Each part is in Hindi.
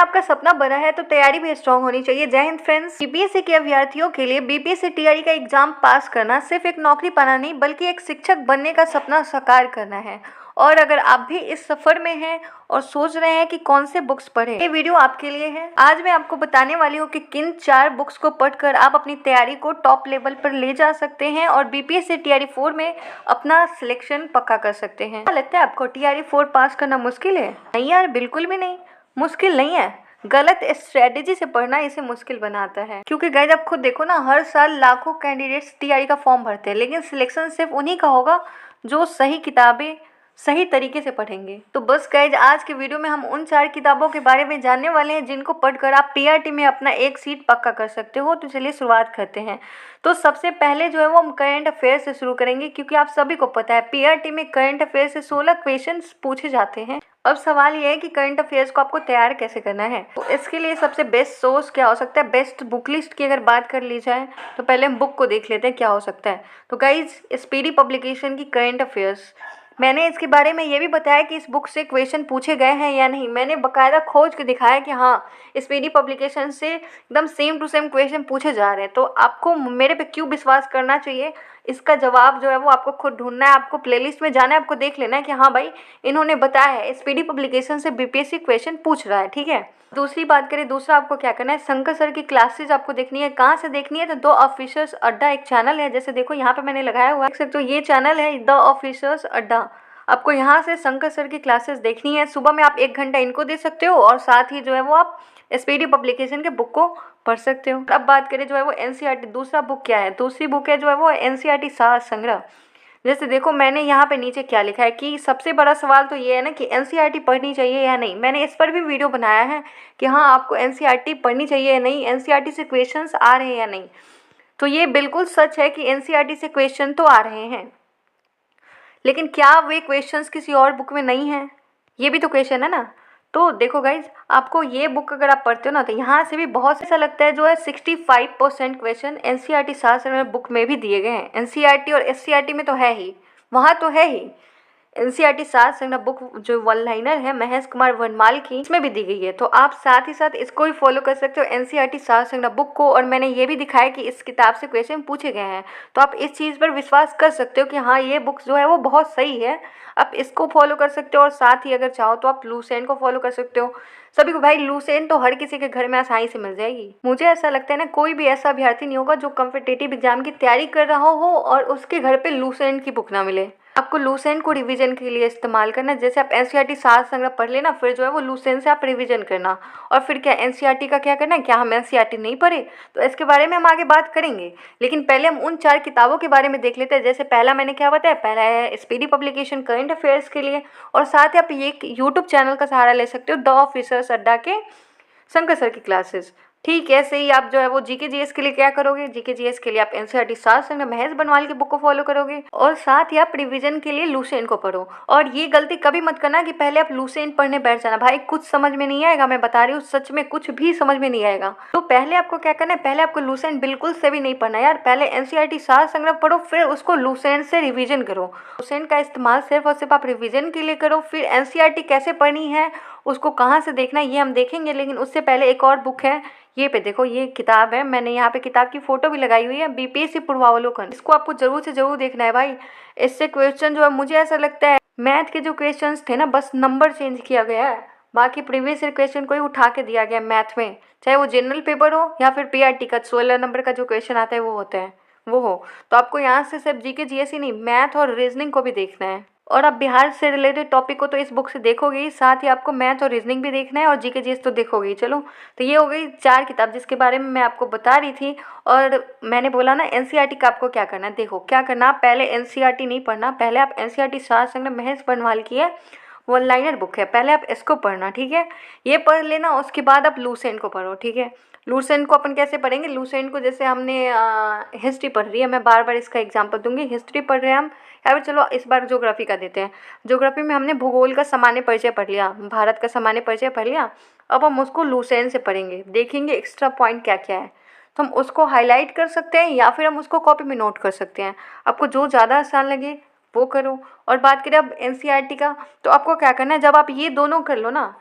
आपका सपना बड़ा है तो तैयारी भी स्ट्रांग होनी चाहिए। जय हिंद फ्रेंड्स। बीपीएससी के अभ्यर्थियों के लिए बीपीएससी टीआरई का एग्जाम पास करना सिर्फ एक नौकरी पाना नहीं बल्कि एक शिक्षक बनने का सपना साकार करना है। और अगर आप भी इस सफर में हैं और सोच रहे हैं कि कौन से बुक्स पढ़ें, ये वीडियो आपके लिए है। आज मैं आपको बताने वाली हूँ कि किन 4 बुक्स को पढ़कर आप अपनी तैयारी को टॉप लेवल पर ले जा सकते हैं और बीपीएससी टीआरई 4 में अपना सिलेक्शन पक्का कर सकते हैं। क्या लगता है आपको टीआरई 4 पास करना मुश्किल है? नहीं यार, बिल्कुल भी नहीं, मुश्किल नहीं है। गलत स्ट्रेटेजी से पढ़ना इसे मुश्किल बनाता है। क्योंकि गाइज आप खुद देखो ना, हर साल लाखों कैंडिडेट्स टीआरई का फॉर्म भरते हैं, लेकिन सिलेक्शन सिर्फ उन्हीं का होगा जो सही किताबें सही तरीके से पढ़ेंगे। तो बस गाइज आज के वीडियो में हम उन 4 किताबों के बारे में जानने वाले हैं जिनको पढ़कर आप पीआरटी में अपना एक सीट पक्का कर सकते हो। तो चलिए शुरुआत करते हैं। तो सबसे पहले जो है वो हम करंट अफेयर से शुरू करेंगे, क्योंकि आप सभी को पता है पीआरटी में करंट अफेयर से 16 क्वेश्चन पूछे जाते हैं। अब सवाल ये है कि करंट अफेयर्स को आपको तैयार कैसे करना है। तो इसके लिए सबसे बेस्ट सोर्स क्या हो सकता है? बेस्ट बुक लिस्ट की अगर बात कर ली जाए तो पहले हम बुक को देख लेते हैं क्या हो सकता है। तो गाइज स्पीडी पब्लिकेशन की करंट अफेयर्स, मैंने इसके बारे में ये भी बताया कि इस बुक से क्वेश्चन पूछे गए हैं या नहीं। मैंने बकायदा खोज के दिखाया कि हाँ, स्पीडी पब्लिकेशन से एकदम सेम टू सेम क्वेश्चन पूछे जा रहे हैं। तो आपको मेरे पे क्यों विश्वास करना चाहिए, इसका जवाब जो है वो आपको खुद ढूंढना है। आपको प्लेलिस्ट में जाना है, आपको देख लेना है कि हाँ भाई, इन्होंने बताया है स्पीडी पब्लिकेशन से बीपीएससी क्वेश्चन पूछ रहा है, ठीक है। दूसरी बात करें, दूसरा आपको क्या करना है, शंकर सर की क्लासेज आपको देखनी है। कहाँ से देखनी है? तो द ऑफिसर्स अड्डा एक चैनल है, जैसे देखो यहाँ पे मैंने लगाया हुआ है, तो ये चैनल है द ऑफिसर्स अड्डा। आपको यहाँ से शंकर सर की क्लासेस देखनी है। सुबह में आप 1 घंटा इनको दे सकते हो और साथ ही जो है वो आप स्पीडी पब्लिकेशन के बुक को पढ़ सकते हो। अब बात करें जो है वो एनसीईआरटी, दूसरा बुक क्या है? दूसरी बुक है जो है वो एनसीईआरटी सार संग्रह। जैसे देखो मैंने यहाँ पे नीचे क्या लिखा है कि सबसे बड़ा सवाल तो ये है ना कि एनसीईआरटी पढ़नी चाहिए या नहीं। मैंने इस पर भी वीडियो बनाया है कि हाँ, आपको एनसीईआरटी पढ़नी चाहिए या नहीं, एनसीईआरटी से क्वेश्चंस आ रहे हैं या नहीं। तो ये बिल्कुल सच है कि एनसीईआरटी से क्वेश्चन तो आ रहे हैं, लेकिन क्या वे क्वेश्चंस किसी और बुक में नहीं हैं? ये भी तो क्वेश्चन है ना। तो देखो गाइज, आपको ये बुक अगर आप पढ़ते हो ना, तो यहाँ से भी बहुत ऐसा लगता है जो है 65% क्वेश्चन एनसीईआरटी सार संग्रह बुक में भी दिए गए हैं। एनसीईआरटी और एससीईआरटी में तो है ही, वहाँ तो है ही। एनसीईआरटी सार संग्रह बुक जो वन लाइनर है महेश कुमार वर्णमाल की, इसमें भी दी गई है। तो आप साथ ही साथ इसको भी फॉलो कर सकते हो, एनसीईआरटी सार संग्रह बुक को। और मैंने ये भी दिखाया कि इस किताब से क्वेश्चन पूछे गए हैं, तो आप इस चीज़ पर विश्वास कर सकते हो कि हाँ, ये बुक जो है वो बहुत सही है। आप इसको फॉलो कर सकते हो और साथ ही अगर चाहो तो आप लूसेंट को फॉलो कर सकते हो। सभी को भाई लूसेंट तो हर किसी के घर में आसानी से मिल जाएगी। मुझे ऐसा लगता है ना, कोई भी ऐसा अभ्यर्थी नहीं होगा जो कॉम्पिटिटिव एग्जाम की तैयारी कर रहा हो और उसके घर पे लूसेंट की बुक ना मिले। आपको लूसेंट को रिवीजन के लिए इस्तेमाल करना। जैसे आप एनसीईआरटी सार संग्रह पढ़ लेना, फिर जो है वो लूसेंट से आप रिवीजन करना। और फिर क्या एनसीईआरटी का क्या करना है? क्या हम एनसीईआरटी नहीं पढ़े? तो इसके बारे में हम आगे बात करेंगे, लेकिन पहले हम उन 4 किताबों के बारे में देख लेते हैं। जैसे पहला मैंने क्या बताया, पहला है स्पीडी पब्लिकेशन करंट अफेयर्स के लिए, और साथ ही आप ये यूट्यूब चैनल का सहारा ले सकते हो, द ऑफिसर्स अड्डा के शंकर सर की क्लासेस। ठीक है, ऐसे ही आप जो है वो जीके जीएस के लिए क्या करोगे? जीके जीएस के लिए आप एनसीईआरटी सार संग्रह महेश बनवाल की बुक को फॉलो करोगे और साथ ही आप रिवीजन के लिए लूसेंट को पढ़ो। और ये गलती कभी मत करना कि पहले आप लूसेंट पढ़ने बैठ जाना। भाई कुछ समझ में नहीं आएगा, मैं बता रही हूँ, सच में कुछ भी समझ में नहीं आएगा। तो पहले आपको क्या करना है, पहले आपको लूसेंट बिल्कुल से भी नहीं पढ़ना यार। पहले एनसीईआरटी सार संग्रह पढ़ो, फिर उसको लूसेंट से रिविजन करो। लूसेंट का इस्तेमाल सिर्फ और सिर्फ आप रिविजन के लिए करो। फिर एनसीईआरटी कैसे पढ़नी है, उसको कहाँ से देखना है, ये हम देखेंगे। लेकिन उससे पहले एक और बुक है, ये पे देखो, ये किताब है, मैंने यहाँ पे किताब की फोटो भी लगाई हुई है, बीपीएससी पूर्वावलोकन। इसको आपको जरूर से जरूर देखना है भाई। इससे क्वेश्चन जो है, मुझे ऐसा लगता है मैथ के जो क्वेश्चंस थे ना, बस नंबर चेंज किया गया है, बाकी प्रीवियस ईयर क्वेश्चन को ही उठा के दिया गया मैथ में। चाहे वो जनरल पेपर हो या फिर पीआरटी का 16 नंबर का जो क्वेश्चन आता है वो होता है, वो हो। तो आपको यहाँ से सिर्फ जीके जीएस ही नहीं, मैथ और रीजनिंग को भी देखना है। और आप बिहार से रिलेटेड टॉपिक को तो इस बुक से देखोगे ही, साथ ही आपको मैथ और रीजनिंग भी देखना है और जीके जीएस तो देखोगे ही। चलो, तो ये हो गई 4 किताब जिसके बारे में मैं आपको बता रही थी। और मैंने बोला ना एनसीईआरटी का आपको क्या करना है। देखो क्या करना, पहले एनसीईआरटी नहीं पढ़ना, पहले आप एनसीईआरटी सार संग्रह महेश बनवाल की है, वन लाइनर बुक है, पहले आप इसको पढ़ना, ठीक है। ये पढ़ लेना, उसके बाद आप लूसेंट को पढ़ो, ठीक है। लूसेंट को अपन कैसे पढ़ेंगे? लूसेंट को जैसे हमने हिस्ट्री पढ़ रही है, मैं बार बार इसका एग्जांपल दूंगी। हिस्ट्री पढ़ रहे हैं हम, या फिर चलो इस बार ज्योग्राफी का देते हैं। ज्योग्राफी में हमने भूगोल का सामान्य परिचय पढ़ लिया, भारत का सामान्य परिचय पढ़ लिया। अब हम उसको लूसेंट से पढ़ेंगे, देखेंगे एक्स्ट्रा पॉइंट क्या क्या है। तो हम उसको हाईलाइट कर सकते हैं या फिर हम उसको कॉपी में नोट कर सकते हैं। आपको जो ज़्यादा आसान लगे वो करो। और बात करें अब एनसीईआरटी का, तो आपको क्या करना है, जब आप ये दोनों कर लो ना,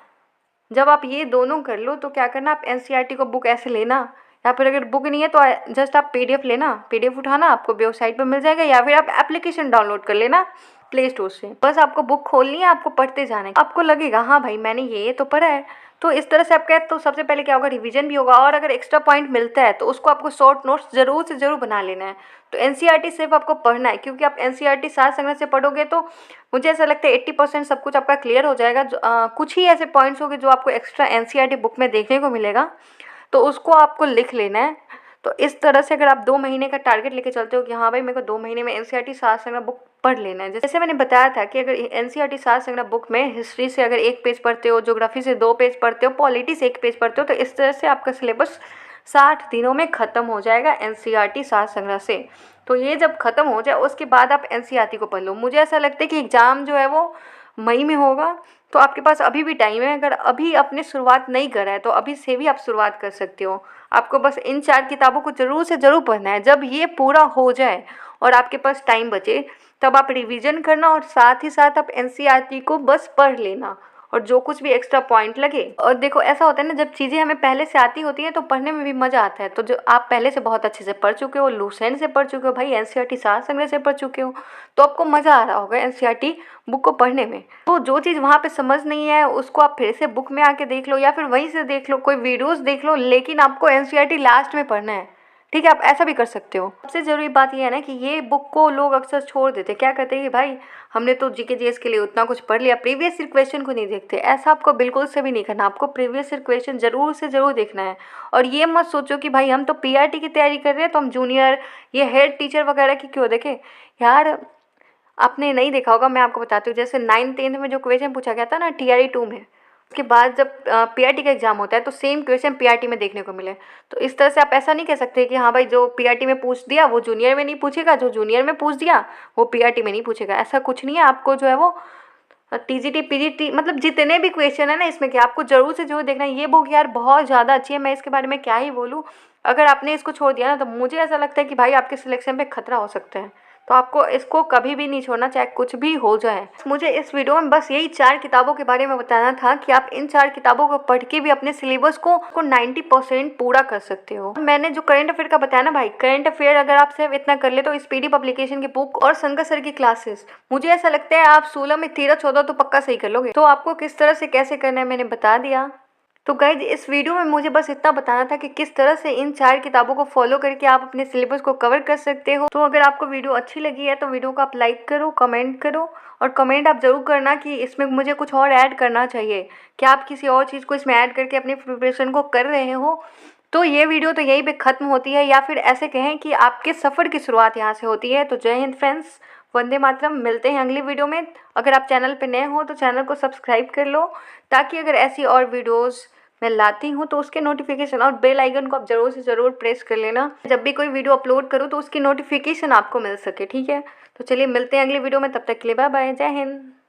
जब आप ये दोनों कर लो तो क्या करना, आप एनसीईआरटी को बुक ऐसे लेना, या फिर अगर बुक नहीं है तो जस्ट आप पीडीएफ लेना, पीडीएफ उठाना, आपको वेबसाइट पर मिल जाएगा, या फिर आप एप्लीकेशन डाउनलोड कर लेना प्ले स्टोर से। बस आपको बुक खोलनी है, आपको पढ़ते जाना है, आपको लगेगा हाँ भाई मैंने ये तो पढ़ा है। तो इस तरह से आपका तो सबसे पहले क्या होगा, रिवीजन भी होगा, और अगर एक्स्ट्रा पॉइंट मिलता है तो उसको आपको शॉर्ट नोट्स जरूर से जरूर बना लेना है। तो एनसीईआरटी सिर्फ आपको पढ़ना है, क्योंकि आप एनसीईआरटी सार संग्रह से पढ़ोगे तो मुझे ऐसा लगता है 80% सब कुछ आपका क्लियर हो जाएगा। कुछ ही ऐसे पॉइंट्स होंगे जो आपको एक्स्ट्रा एनसीईआरटी बुक में देखने को मिलेगा, तो उसको आपको लिख लेना है। तो इस तरह से अगर आप 2 महीने का टारगेट लेके चलते हो कि हाँ भाई मेरे को 2 महीने में एनसीईआरटी सार संग्रह बुक पढ़ लेना है, जैसे मैंने बताया था कि अगर एनसीईआरटी सार संग्रह बुक में हिस्ट्री से अगर 1 पेज पढ़ते हो, ज्योग्राफी से 2 पेज पढ़ते हो, पॉलिटी से 1 पेज पढ़ते हो, तो इस तरह से आपका सिलेबस 60 दिनों में ख़त्म हो जाएगा एनसीईआरटी सार संग्रह से। तो ये जब ख़त्म हो जाए उसके बाद आप एनसीईआरटी को पढ़ लो। मुझे ऐसा लगता है कि एग्ज़ाम जो है वो मई में होगा, तो आपके पास अभी भी टाइम है। अगर अभी आपने शुरुआत नहीं करा है तो अभी से भी आप शुरुआत कर सकते हो। आपको बस इन 4 किताबों को ज़रूर से ज़रूर पढ़ना है। जब ये पूरा हो जाए और आपके पास टाइम बचे तब आप रिवीजन करना, और साथ ही साथ आप एनसीईआरटी को बस पढ़ लेना, और जो कुछ भी एक्स्ट्रा पॉइंट लगे। और देखो ऐसा होता है ना, जब चीज़ें हमें पहले से आती होती हैं तो पढ़ने में भी मज़ा आता है। तो जो आप पहले से बहुत अच्छे से पढ़ चुके हो, लूसेंट से पढ़ चुके हो, भाई एनसीईआरटी सार संग्रह से पढ़ चुके हो, तो आपको मज़ा आ रहा होगा एनसीईआरटी बुक को पढ़ने में। तो जो चीज़ वहाँ पे समझ नहीं है उसको आप फिर से बुक में आके देख लो, या फिर वहीं से देख लो, कोई वीडियोस देख लो, लेकिन आपको एनसीईआरटी लास्ट में पढ़ना है। ठीक है, आप ऐसा भी कर सकते हो। सबसे ज़रूरी बात यह है ना कि ये बुक को लोग अक्सर छोड़ देते, क्या कहते हैं कि भाई हमने तो जीके जीएस के लिए उतना कुछ पढ़ लिया, प्रीवियस ईयर क्वेश्चन को नहीं देखते। ऐसा आपको बिल्कुल से भी नहीं करना, आपको प्रीवियस ईयर क्वेश्चन ज़रूर से ज़रूर देखना है। और ये मत सोचो कि भाई हम तो पीआरटी की तैयारी कर रहे हैं तो हम जूनियर ये हेड टीचर वगैरह की क्यों देखें। यार आपने नहीं देखा होगा, मैं आपको बताती हूँ। जैसे 9th-10th में जो क्वेश्चन पूछा गया था ना टीआरई 2 में, उसके बाद जब पीआरटी का एग्जाम होता है तो सेम क्वेश्चन पीआरटी में देखने को मिले। तो इस तरह से आप ऐसा नहीं कह सकते कि हाँ भाई जो पीआरटी में पूछ दिया वो जूनियर में नहीं पूछेगा, जो जूनियर में पूछ दिया वो पीआरटी में नहीं पूछेगा। ऐसा कुछ नहीं है। आपको जो है वो टीजीटी पीजीटी मतलब जितने भी क्वेश्चन है ना इसमें कि आपको जरूर से जरूर देखना है। ये बुक यार बहुत ज़्यादा अच्छी है, मैं इसके बारे में क्या ही बोलूँ। अगर आपने इसको छोड़ दिया ना तो मुझे ऐसा लगता है कि भाई आपके सिलेक्शन पे खतरा हो सकता है। तो आपको इसको कभी भी नहीं छोड़ना, चाहे कुछ भी हो जाए। मुझे इस वीडियो में बस यही 4 किताबों के बारे में बताना था कि आप इन 4 किताबों को पढ़ के भी अपने सिलेबस को 90% पूरा कर सकते हो। मैंने जो करंट अफेयर का बताया ना भाई, करंट अफेयर अगर आप सिर्फ इतना कर ले तो स्पीडी पब्लिकेशन की बुक और शंकर सर की क्लासेस, मुझे ऐसा लगता है आप 16 में 13-14 तो पक्का सही कर लोगे। तो आपको किस तरह से कैसे करना है मैंने बता दिया। तो गाइज इस वीडियो में मुझे बस इतना बताना था कि किस तरह से इन 4 किताबों को फॉलो करके आप अपने सिलेबस को कवर कर सकते हो। तो अगर आपको वीडियो अच्छी लगी है तो वीडियो को आप लाइक करो, कमेंट करो, और कमेंट आप ज़रूर करना कि इसमें मुझे कुछ और ऐड करना चाहिए, क्या आप किसी और चीज़ को इसमें ऐड करके अपनी प्रिपरेशन को कर रहे हो। तो ये वीडियो तो यहीं पे ख़त्म होती है, या फिर ऐसे कहें कि आपके सफ़र की शुरुआत यहाँ से होती है। तो जय हिंद फ्रेंड्स, वंदे मातरम। मिलते हैं अगली वीडियो में। अगर आप चैनल पे नए हो तो चैनल को सब्सक्राइब कर लो, ताकि अगर ऐसी और वीडियोस मैं लाती हूँ तो उसके नोटिफिकेशन और बेल आइकन को आप ज़रूर से ज़रूर प्रेस कर लेना, जब भी कोई वीडियो अपलोड करूँ तो उसकी नोटिफिकेशन आपको मिल सके। ठीक है, तो चलिए मिलते हैं अगली वीडियो में, तब तक के लिए बाय बाय, जय हिंद।